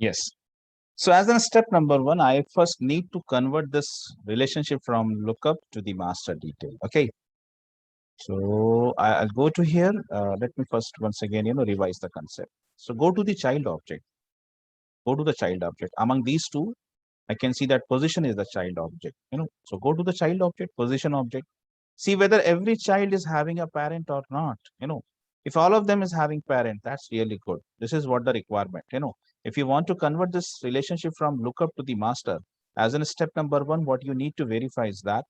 Yes. So as in step number 1, I first need to convert this relationship from lookup to the master detail. Okay. So I'll go to here. Let me first once again, revise the concept. So go to the child object. Go to the child object. Among these two, I can see that position is the child object. So go to the child object, position object. See whether every child is having a parent or not. If all of them is having parent, that's really good. This is what the requirement. If you want to convert this relationship from lookup to the master, as in step number 1, what you need to verify is that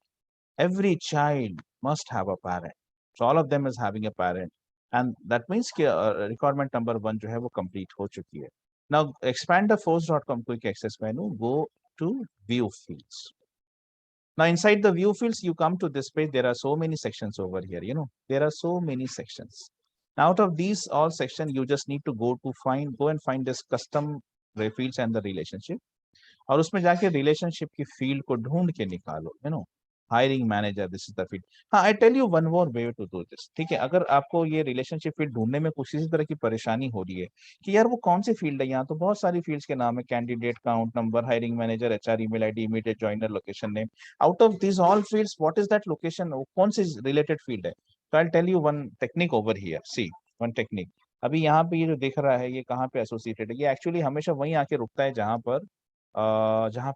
every child must have a parent. So all of them is having a parent, and that means requirement number 1 जो है वो complete हो चुकी है. Now expand the force.com quick access menu. Go to view fields. Now inside the view fields, you come to this page. There are so many sections over here. There are so many sections. Now, out of these all sections, you just need to go and find this custom fields and the relationship. और उसमें जाके relationship की field को ढूंढ के निकालो. Hiring manager, this is the field. हाँ, I tell you one more way to do this. ठीक है, अगर आपको ये रिलेशनशिप फील्ड ढूंढने में कुछ इसी तरह की परेशानी हो रही है कि यार वो कौन सी फील्ड है, यहाँ तो बहुत सारी फील्ड्स के नाम है, candidate count number, hiring manager, HR email ID, immediate joiner, location name. Out of this all fields what is that location, कौन सी रिलेटेड फील्ड है? तो I tell you one technique over here. See one technique. अभी यहाँ पे ये जो दिख रहा है, ये कहाँ पे एसोसिएटेड है? ये एक्चुअली हमेशा वहीं आके रुकता है जहां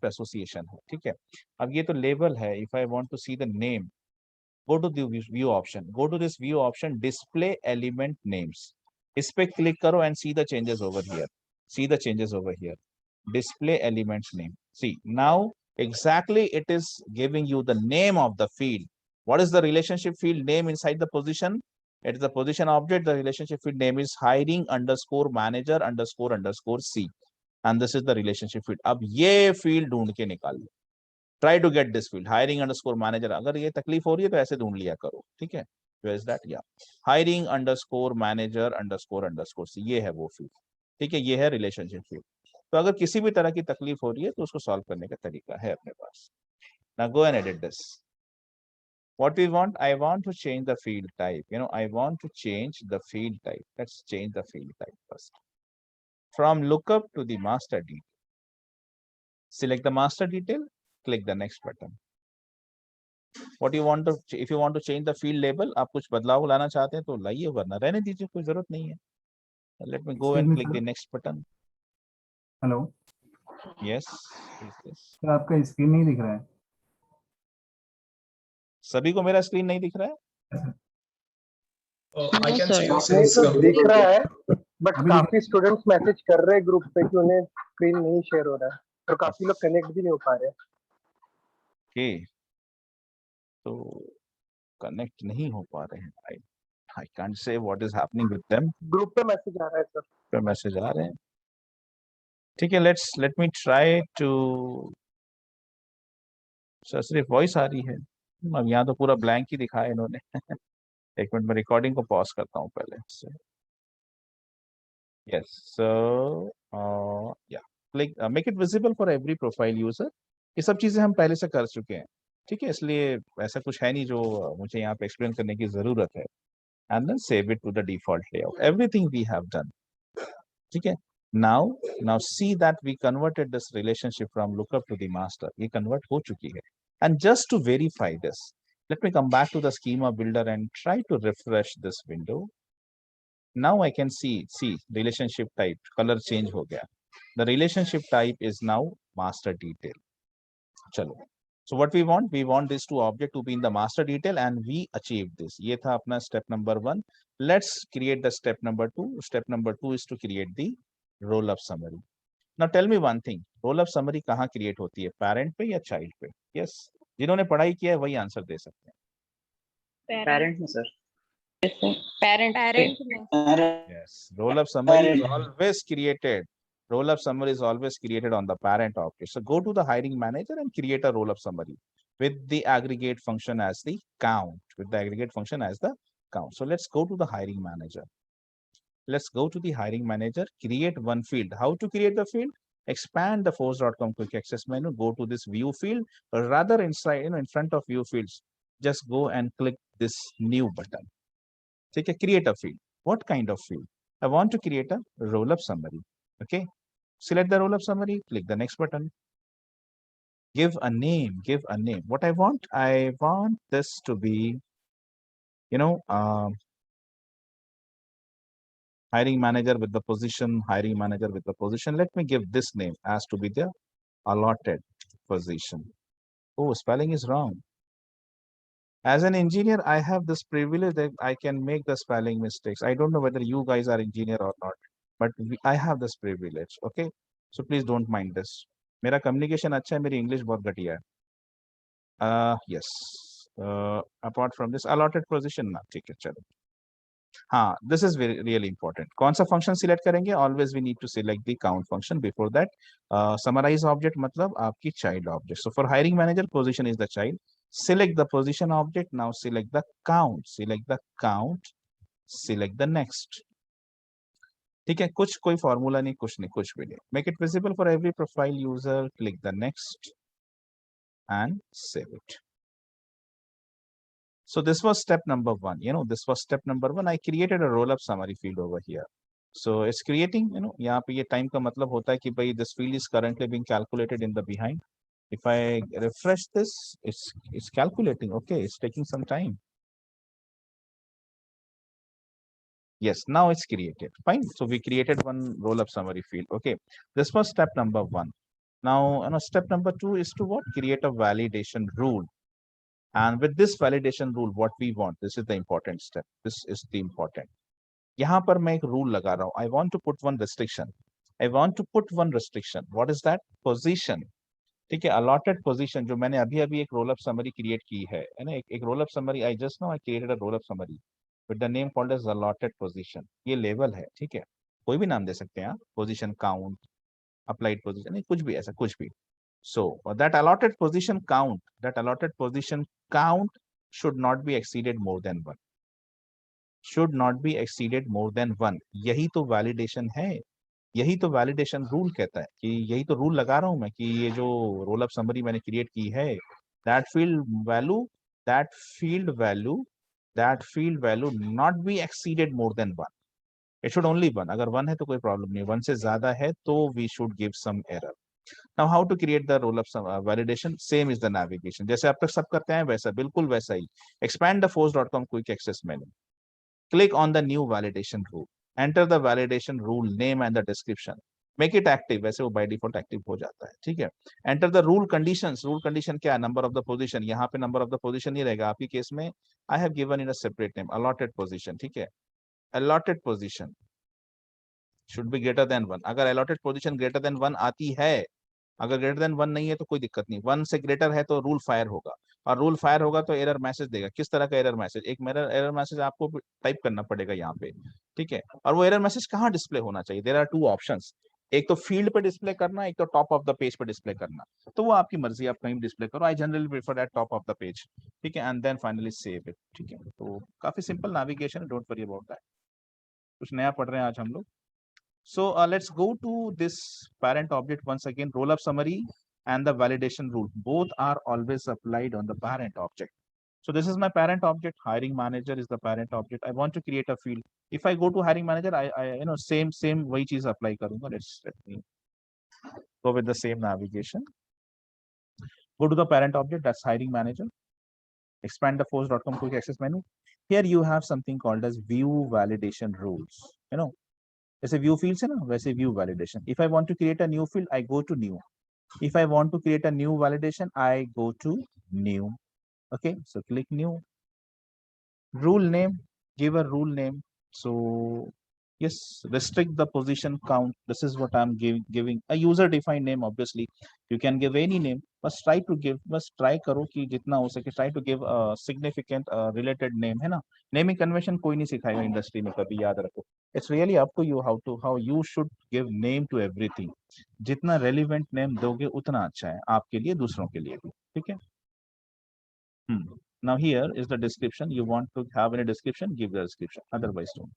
पे एसोसिएशन है. ठीक है, अब ये तो लेबल है. If I want to see the name, go to the view option. Go to this view option, display element names. इस पे क्लिक करो and see the changes over here. See the changes over here. Display elements name. See now exactly it is giving you the name of the field. What is the relationship field name inside the position? It is the position object. The relationship field name is hiring underscore manager underscore C. And this is the relationship field. अब ये field ढूंढ के निकाल लो. Try to get this field hiring underscore manager. अगर ये तकलीफ हो रही है तो ऐसे ढूंढ लिया करो. ठीक है, where is that? Yeah, hiring underscore manager underscore C. ये है वो field. ठीक है, ये है relationship field. तो अगर किसी भी तरह की तकलीफ हो रही है तो उसको सॉल्व करने का तरीका है अपने पास. Now go and edit this. What we want, I want to change the field type. I want to change the field type. Let's change the field type first. From lookup to the master detail. Select the master detail, click the next button. What you want to, if you want to change the field label, आप कुछ बदलाव लाना चाहते हैं तो लाइए, वरना रहने दीजिए, कोई जरूरत नहीं है. Let me go and click the next button. Hello. Yes. Sir आपका स्क्रीन नहीं दिख रहा है. सभी को मेरा स्क्रीन नहीं दिख रहा है? दिख रहा है, बट काफी स्टूडेंट्स मैसेज कर रहे हैं ग्रुप पे कि उन्हें स्क्रीन नहीं शेयर हो रहा है और काफी लोग कनेक्ट भी नहीं हो पा रहे. ओके, तो कनेक्ट नहीं हो पा रहे हैं. I can't say what is happening with them. Group पे मैसेज आ रहा है सर. पे मैसेज आ रहे हैं. ठीक है, let me try to. Sir सिर्फ वॉइस आ रही है. अब यहाँ तो पूरा ब्लैंक ही दिखाया इन्होंने. एक मिनट में रिकॉर्डिंग को पॉज करता हूँ पहले से. Yes, so yeah, click make it visible for every profile user. ये सब चीजें हम पहले से कर चुके हैं. ठीक है, इसलिए ऐसा कुछ है नहीं जो मुझे यहाँ पे एक्सप्लेन करने की जरूरत है. And then save it to the default layout. Everything we have done. ठीक है. Now see that we converted this relationship from lookup to the master. ये convert हो चुकी है. And just to verify this, let me come back to the schema builder and try to refresh this window. Now I can see relationship type, color change हो गया. The relationship type is now master detail. चलो. So what we want these two objects to be in the master detail, and we achieved this. ये था अपना step number 1. Let's create the step number 2. Step number 2 is to create the roll-up summary. Now tell me one thing. Roll-up summary कहाँ create होती है? Parent पे या child पे? Yes. जिन्होंने पढ़ाई किया है वही आंसर दे सकते हैं. Parent में sir. Parent. Yes. Roll-up summary is always created. Roll-up summary is always created on the parent object. So go to the hiring manager and create a roll-up summary with the aggregate function as the count. So let's go to the hiring manager. Let's go to the hiring manager. Create one field. How to create the field? Expand the force.com quick access menu. Go to this view field, or rather inside, in front of view fields, just go and click this new button. Take create a field. What kind of field? I want to create a roll-up summary. Okay. select the roll-up summary, click the next button. Give a name, What I want this to be, hiring manager with the position, Let me give this name as to be the allotted position. Oh, spelling is wrong. As an engineer, I have this privilege that I can make the spelling mistakes. I don't know whether you guys are engineer or not, but I have this privilege. Okay, so please don't mind this. मेरा communication अच्छा है, मेरी English बहुत घटिया है. Yes. Apart from this, allotted position ना, ठीक है, चलो. हाँ, this is really important. कौन सा function select करेंगे? Always we need to select the count function. Before that, summarize object मतलब आपकी child object. So for hiring manager, position is the child. Select the position object. Now select the count. Select the next. ठीक है, कोई formula नहीं, कुछ भी नहीं. Make it visible for every profile user. Click the next and save it. So this was step number one. I created a roll-up summary field over here. So it's creating, यहाँ पे ये time का मतलब होता है कि भाई this field is currently being calculated in the behind. If I refresh this, it's calculating. Okay, it's taking some time. Yes, now it's created. Fine. So we created one roll-up summary field. Okay, this was step number one. Now, step number two is to what? Create a validation rule. And with this validation rule, what we want, this is the important step. This is the important. यहाँ पर मैं एक rule लगा रहा हूँ. I want to put one restriction. What is that? Position. ठीक है, allotted position जो मैंने अभी एक roll-up summary create की है ना, एक roll-up summary. I created a roll-up summary with the name called as allotted position. ये label है, ठीक है. कोई भी नाम दे सकते हैं आप. Position count, applied position, नहीं कुछ भी ऐसा, कुछ भी. So that allotted position count should not be exceeded more than 1. यही तो validation है. यही तो validation rule कहता है कि यही तो rule लगा रहा हूं मैं कि ये जो roll up summary मैंने create की है, that field value not be exceeded more than 1. It should only 1. अगर 1 है तो कोई problem नहीं. 1 से ज्यादा है तो we should give some error. Now how to create the roll-up validation? Same is the navigation. जैसे आप तक सब करते हैं वैसा, बिल्कुल वैसा ही. Expand the force.com quick access menu. Click on the new validation rule. Enter the validation rule name and the description. Make it active. वैसे वो by default active हो जाता है, ठीक है. Enter the rule conditions. Rule condition क्या है? Number of the position. यहाँ पे number of the position नहीं रहेगा. आपकी केस में I have given it a separate name. Allotted position, ठीक है. Allotted position should be greater than 1. अगर allotted position greater than 1 आती है, अगर ग्रेटर देन 1 नहीं है तो कोई दिक्कत नहीं. 1 से ग्रेटर है तो रूल फायर होगा, और रूल फायर होगा तो एरर मैसेज देगा. किस तरह का एरर मैसेज? एक एरर मैसेज आपको टाइप करना पड़ेगा यहाँ पे, ठीक है. और वो एरर मैसेज कहाँ डिस्प्ले होना चाहिए? There are 2 options. एक तो फील्ड पे डिस्प्ले करना, एक तो टॉप ऑफ द पेज पे डिस्प्ले करना. तो वो आपकी मर्जी, आप कहीं डिस्प्ले करो. I generally prefer that top of the page, ठीक है. And then finally save it, ठीक है. तो काफी सिंपल नेविगेशन है, डोंट वरी अबाउट दैट. कुछ नया पढ़ रहे हैं आज हम लोग. So let's go to this parent object once again. Roll-up summary and the validation rule, both are always applied on the parent object. So this is my parent object. Hiring manager is the parent object. I want to create a field. If I go to hiring manager, I same वही चीज apply करूँगा. Let me go with the same navigation. Go to the parent object, that's hiring manager. Expand the force.com quick access menu. Here you have something called as view validation rules. जैसे view fields है ना, वैसे view validation. If I want to create a new field, I go to new. If I want to create a new validation, I go to new. Okay, so click new. Rule name, give a rule name. So yes, restrict the position count. This is what I'm giving a user defined name. Obviously you can give any name, but try करो कि जितना हो सके, try to give a significant related name, है ना. Naming convention कोई नहीं सिखाएगा इंडस्ट्री में, कभी याद रखो. It's really up to you how you should give name to everything. जितना relevant name दोगे उतना अच्छा है आपके लिए, दूसरों के लिए भी, ठीक है. Now here is the description. You want to have any description, give the description, otherwise don't.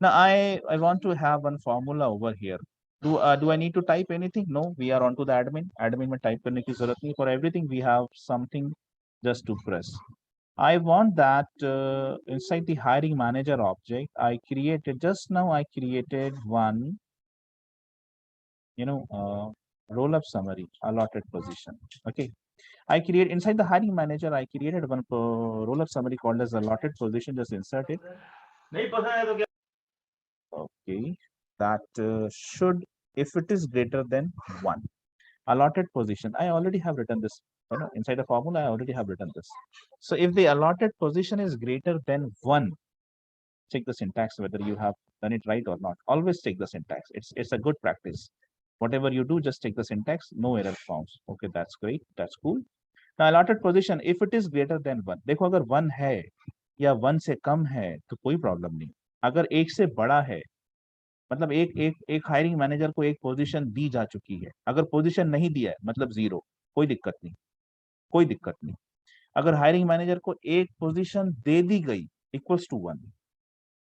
Now I want to have one formula over here. Do I need to type anything? No, we are onto the admin. Admin में type करने की जरूरत नहीं. For everything we have something just to press. I want that inside the hiring manager object, I created one, roll up summary, allotted position. Okay, I create inside the hiring manager, I created one roll up summary called as allotted position. Just insert it. Okay, that should, if it is greater than 1, allotted position, I already have written this, inside the formula I already have written this. So if the allotted position is greater than 1, check the syntax whether you have done it right or not. Always check the syntax. It's a good practice. Whatever you do, just check the syntax. No error found. Okay, that's great. That's cool. Now allotted position, if it is greater than 1, देखो अगर 1 है या 1 से कम है तो कोई problem नहीं. अगर 1 से बड़ा है, मतलब एक हायरिंग मैनेजर को एक पोजीशन दी जा चुकी है, अगर पोजीशन नहीं दिया है मतलब 0, कोई दिक्कत नहीं, कोई दिक्कत नहीं. अगर हायरिंग मैनेजर को एक पोजीशन दे दी गई इक्वल्स टू 1,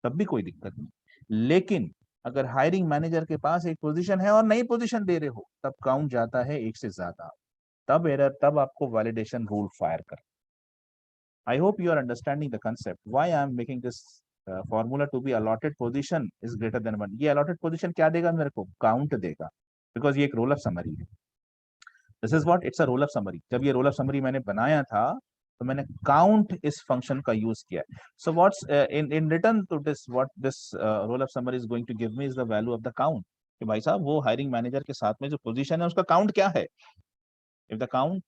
तब भी कोई दिक्कत नहीं. लेकिन अगर हायरिंग मैनेजर के पास एक पोजीशन है और नई पोजीशन दे रहे हो, तब काउंट जाता है 1 से ज्यादा. तब एरर, तब आपको वैलिडेशन रूल फायर कर. I hope you are understanding the concept why I am making this formula to be allotted position is greater than 1. ये allotted position क्या देगा मेरे को? काउंट देगा, बिकॉज ये एक रोल अप समरी है. This is what, it's a role up summary. जब ये रोल अप समरी मैंने बनाया था तो मैंने काउंट इस फंक्शन का यूज किया. So what's in return to this, what this roll up summary is going to give me is the value of the count. कि भाई साहब वो हायरिंग मैनेजर के साथ में जो पोजीशन है उसका काउंट क्या है. If the count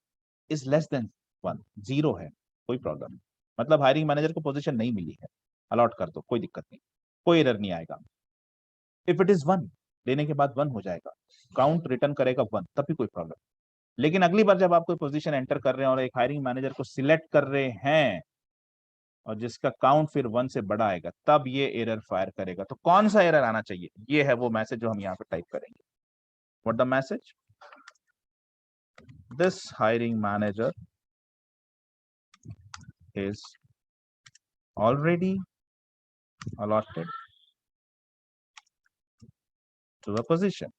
is less than 1, 0 है, कोई प्रॉब्लम नहीं. मतलब हायरिंग मैनेजर को पोजीशन नहीं मिली है, अलॉट कर दो, कोई दिक्कत नहीं, कोई एरर नहीं आएगा. इफ इट इज 1, देने के बाद 1 हो जाएगा, काउंट रिटर्न करेगा 1, तब भी कोई प्रॉब्लम. लेकिन अगली बार जब आप कोई पोजीशन एंटर कर रहे हैं और एक हायरिंग मैनेजर को सिलेक्ट कर रहे हैं और जिसका काउंट फिर 1 से बड़ा आएगा, तब ये एरर फायर करेगा. तो कौन सा एरर आना चाहिए? ये है वो मैसेज जो हम यहाँ पे टाइप करेंगे. What the message? This hiring manager is already allotted to a position.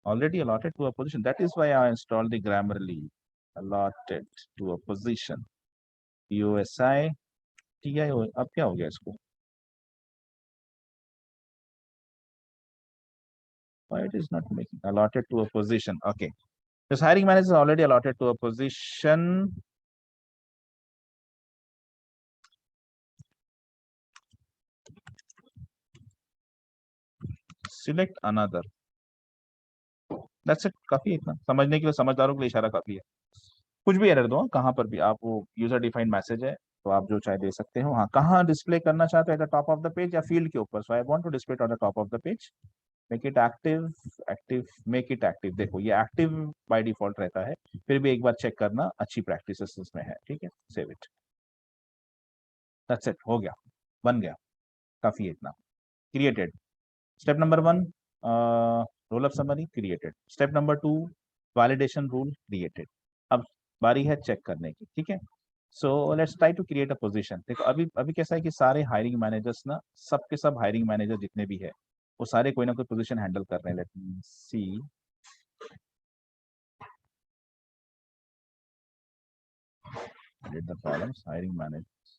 Already allotted to a position. That is why I installed the Grammarly allotted to a position. USI TIO. अब क्या हो गया इसको? Why it is not making allotted to a position? Okay. This hiring manager is already allotted to a position. Select another. That's it. काफी है इतना समझने के लिए, समझदारों के लिए इशारा काफी है. कुछ भी एरर दो, कहां पर भी आप, वो यूजर डिफाइंड मैसेज है तो आप जो चाहे दे सकते हो. हाँ, कहाँ डिस्प्ले करना चाहते हो? At the top of the page या फील्ड के ऊपर? So I want to display on the top of the page. Make it active, active, make it active. देखो ये एक्टिव बाय डिफॉल्ट रहता है, फिर भी एक बार चेक करना, अच्छी प्रैक्टिस इसमें है. ठीक है, सेव इट. दैट्स इट, हो गया, बन गया, काफी है इतना. Created. Step number 1, roll up summary created. Step number 2, validation rule created. अब बारी है चेक करने की. ठीक है, so let's try to create a position. देखो अभी अभी कैसा है कि सारे हायरिंग मैनेजर्स ना, सब के सब हायरिंग मैनेजर जितने भी है वो सारे कोई ना कोई पोजीशन हैंडल कर रहे हैं. Let me see. Get the columns, hiring managers,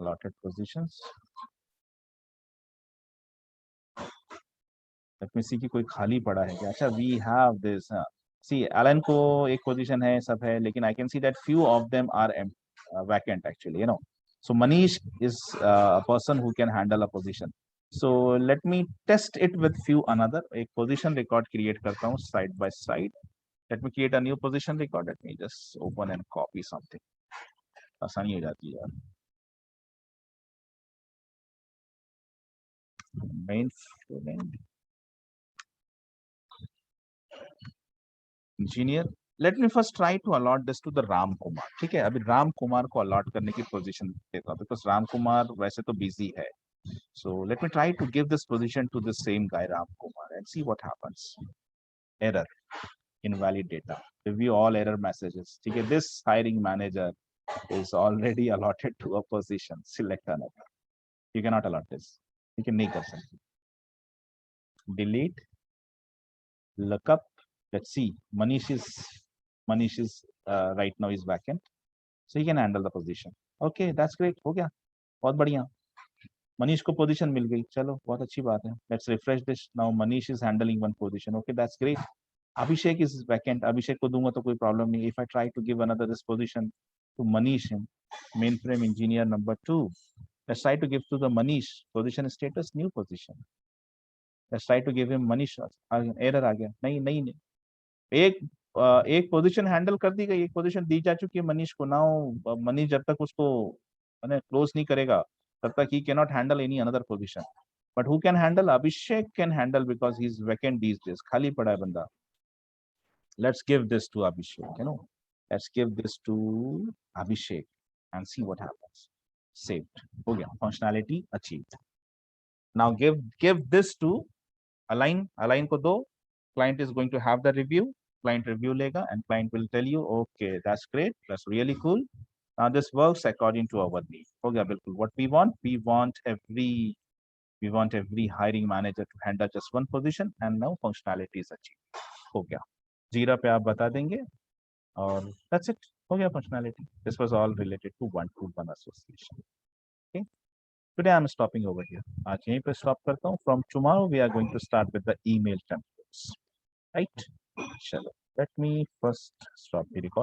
allotted positions. Let me see कि कोई खाली पड़ा है क्या. अच्छा, we have this. See, Alan को एक पोजीशन है, सब है, लेकिन I can see that few of them are vacant actually. So Manish is a person who can handle a position. So let me test it with few another. एक position record create करता हूँ side by side. Let me create a new position record. Let me just open and copy something. आसानी हो जाती है यार. Main engineer. Let me first try to allot this to the Ram Kumar. ठीक है, अभी राम कुमार को अलॉट करने की पोजीशन देता हूं, बिकॉज राम कुमार वैसे तो बिजी है. So let me try to give this position to the same guy Ram Kumar and see what happens. Error, invalid data, review all error messages. ठीक है, this hiring manager is already allotted to a position. Select another. You cannot allot this. You can नहीं कर सकते. Delete, look up. Let's see. Manish is right now is vacant, so he can handle the position. Okay, that's great. हो गया, बहुत बढ़िया. मनीष को position मिल गई, चलो बहुत अच्छी बात है. Let's refresh this. Now Manish is handling one position. Okay, that's great. Abhishek is vacant. Abhishek को दूंगा तो कोई प्रॉब्लम नहीं. If I try to give another this position to Manish, mainframe engineer number 2, let's try to give to the Manish position status new position. Let's try to give him Manish. Error आ गया. नहीं. एक position handle कर दी गई, एक position दी जा चुकी है मनीष को. नाउ मनीष जब तक उसको क्लोज नहीं करेगा तब तक he cannot handle any another position. But who can handle? Abhishek can handle because he is vacant these days. खाली पड़ा है बंदा. Let's give this to Abhishek, let's give this to Abhishek and see what happens. Saved. हो गया. Functionality achieved. Now give this to align को दो. Client is going to have the review. Client review लेगा and client will tell you, okay, that's great, that's really cool. Now this works according to our need. हो गया बिल्कुल. What we want every hiring manager to handle just one position, and now functionality is achieved. हो गया. जीरा पे आप बता देंगे और that's it. हो गया functionality. This was all related to one-to-one association. Okay. Today I'm stopping over here. आज यहीं पे stop करता हूँ. From tomorrow we are going to start with the email templates. Right? चलो. Let me first stop the record.